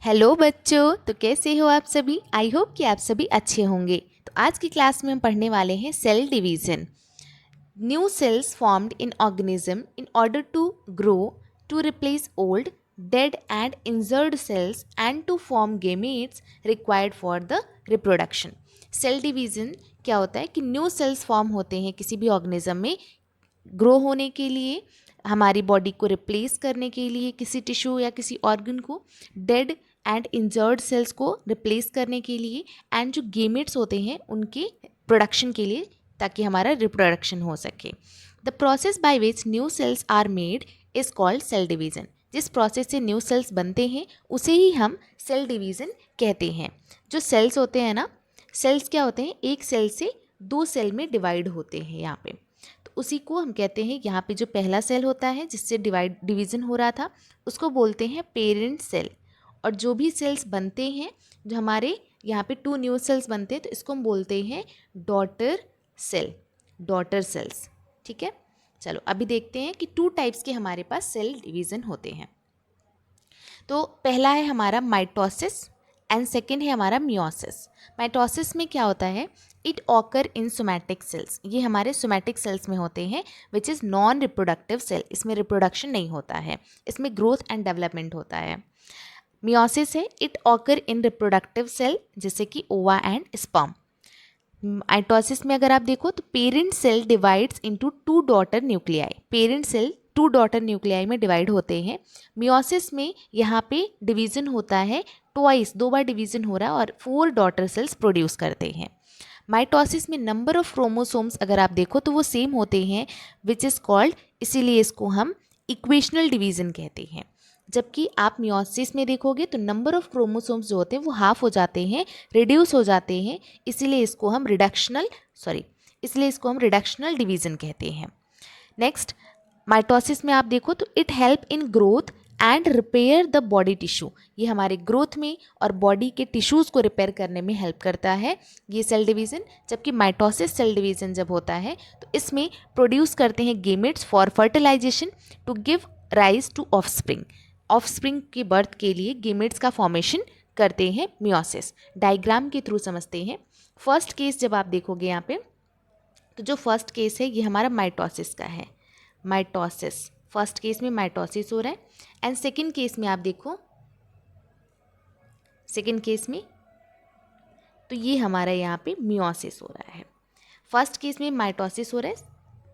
Hello बच्चों, तो कैसे हो आप सभी। आई होप कि आप सभी अच्छे होंगे। तो आज की क्लास में हम पढ़ने वाले हैं cell division. New cells formed in organism in order to grow, to replace old dead and injured cells and to form gametes required for the reproduction. Cell division क्या होता है कि न्यू सेल्स फॉर्म होते हैं किसी भी organism में grow होने के लिए, हमारी बॉडी को रिप्लेस करने के लिए, किसी टिश्यू या किसी ऑर्गन को, डेड एंड इंजर्ड सेल्स को रिप्लेस करने के लिए, एंड जो गेमेट्स होते हैं उनके प्रोडक्शन के लिए, ताकि हमारा रिप्रोडक्शन हो सके। The process by which new cells are made is called cell division. जिस प्रोसेस से न्यू सेल्स बनते हैं उसे ही हम सेल डिवीज़न कहते हैं। जो सेल्स होते हैं ना, सेल्स क्या होते हैं, एक सेल से दो सेल में डिवाइड होते हैं यहाँ पे, तो उसी को हम कहते हैं। यहाँ पे जो पहला सेल होता है जिससे डिवीज़न हो रहा था उसको बोलते हैं पेरेंट सेल। और जो भी सेल्स बनते हैं, जो हमारे यहाँ पे 2 न्यू सेल्स बनते हैं, तो इसको हम बोलते हैं डॉटर सेल, डॉटर सेल्स। ठीक है, चलो अभी देखते हैं कि 2 टाइप्स के हमारे पास सेल डिवीज़न होते हैं। तो पहला है हमारा माइटोसिस एंड सेकेंड है हमारा मियोसिस। माइटोसिस में क्या होता है, it occur in somatic cells. ये हमारे सोमैटिक सेल्स में होते हैं, which is non reproductive cell. इसमें रिप्रोडक्शन नहीं होता है, इसमें ग्रोथ एंड डेवलपमेंट होता है। मियोसिस है, it occur in reproductive cell जैसे कि ओवा एंड स्पर्म। माइटोसिस में अगर आप देखो तो parent cell divides into 2 daughter nuclei. Parent cell 2 daughter nuclei में डिवाइड होते हैं। मियोसिस में यहाँ पे डिवीज़न होता है ट्वाइस, 2 बार डिवीज़न हो रहा है और 4 डॉटर सेल्स प्रोड्यूस करते हैं। माइटोसिस में नंबर ऑफ क्रोमोसोम्स अगर आप देखो तो वो सेम होते हैं, विच इज़ कॉल्ड, इसीलिए इसको हम इक्वेशनल डिवीज़न कहते हैं। जबकि आप मियोसिस में देखोगे तो नंबर ऑफ क्रोमोसोम्स जो होते हैं वो हाफ हो जाते हैं, रिड्यूस हो जाते हैं, इसीलिए इसको हम रिडक्शनल डिवीज़न कहते हैं। नेक्स्ट, माइटोसिस में आप देखो तो it help in growth and repair the body tissue. ये हमारे ग्रोथ में और बॉडी के टिश्यूज़ को रिपेयर करने में हेल्प करता है ये सेल डिवीज़न। जबकि माइटोसिस सेल डिवीज़न जब होता है तो इसमें प्रोड्यूस करते हैं gametes for fertilization to give rise to offspring. Offspring के बर्थ के लिए गेमेट्स का फॉर्मेशन करते हैं मियोसिस। डायग्राम के थ्रू समझते हैं। फर्स्ट केस जब आप देखोगे यहाँ पे, तो जो फर्स्ट केस है ये हमारा माइटोसिस का है। माइटोसिस, फर्स्ट केस में माइटोसिस हो रहा है। एंड सेकेंड केस में आप देखो, सेकेंड केस में तो ये हमारा यहाँ पे मियोसिस हो रहा है। फर्स्ट केस में माइटोसिस हो रहा है,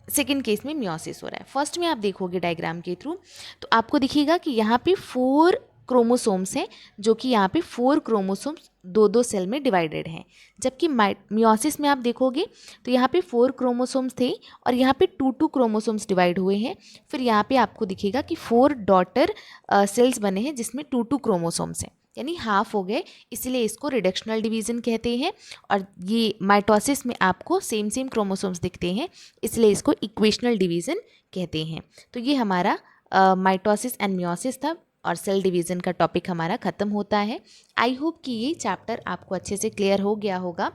सेकेंड केस में मियोसिस हो रहा है। फर्स्ट में आप देखोगे डायग्राम के थ्रू तो आपको दिखेगा कि यहाँ पे 4 क्रोमोसोम्स हैं, जो कि यहाँ पे 4 क्रोमोसोम्स 2-2 सेल में डिवाइडेड हैं। जबकि मियोसिस में आप देखोगे तो यहाँ पे 4 क्रोमोसोम्स थे और यहाँ पे 2-2 क्रोमोसोम्स डिवाइड हुए हैं। फिर यहाँ पे आपको दिखेगा कि 4 डॉटर सेल्स बने हैं जिसमें 2-2 क्रोमोसोम्स हैं, यानी हाफ हो गए, इसलिए इसको रिडक्शनल डिवीज़न कहते हैं। और ये माइटोसिस में आपको सेम क्रोमोसोम्स दिखते हैं, इसलिए इसको इक्वेशनल डिवीज़न कहते हैं। तो ये हमारा माइटोसिस एंड मियोसिस था और सेल डिवीज़न का टॉपिक हमारा ख़त्म होता है। आई होप कि ये चैप्टर आपको अच्छे से क्लियर हो गया होगा।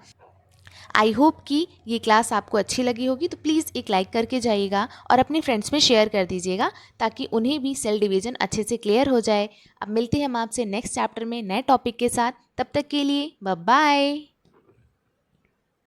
आई होप कि ये क्लास आपको अच्छी लगी होगी। तो प्लीज़ एक लाइक करके जाइएगा और अपने फ्रेंड्स में शेयर कर दीजिएगा, ताकि उन्हें भी सेल डिवीज़न अच्छे से क्लियर हो जाए। अब मिलते हैं हम आपसे नेक्स्ट चैप्टर में नए टॉपिक के साथ। तब तक के लिए बाय बाय।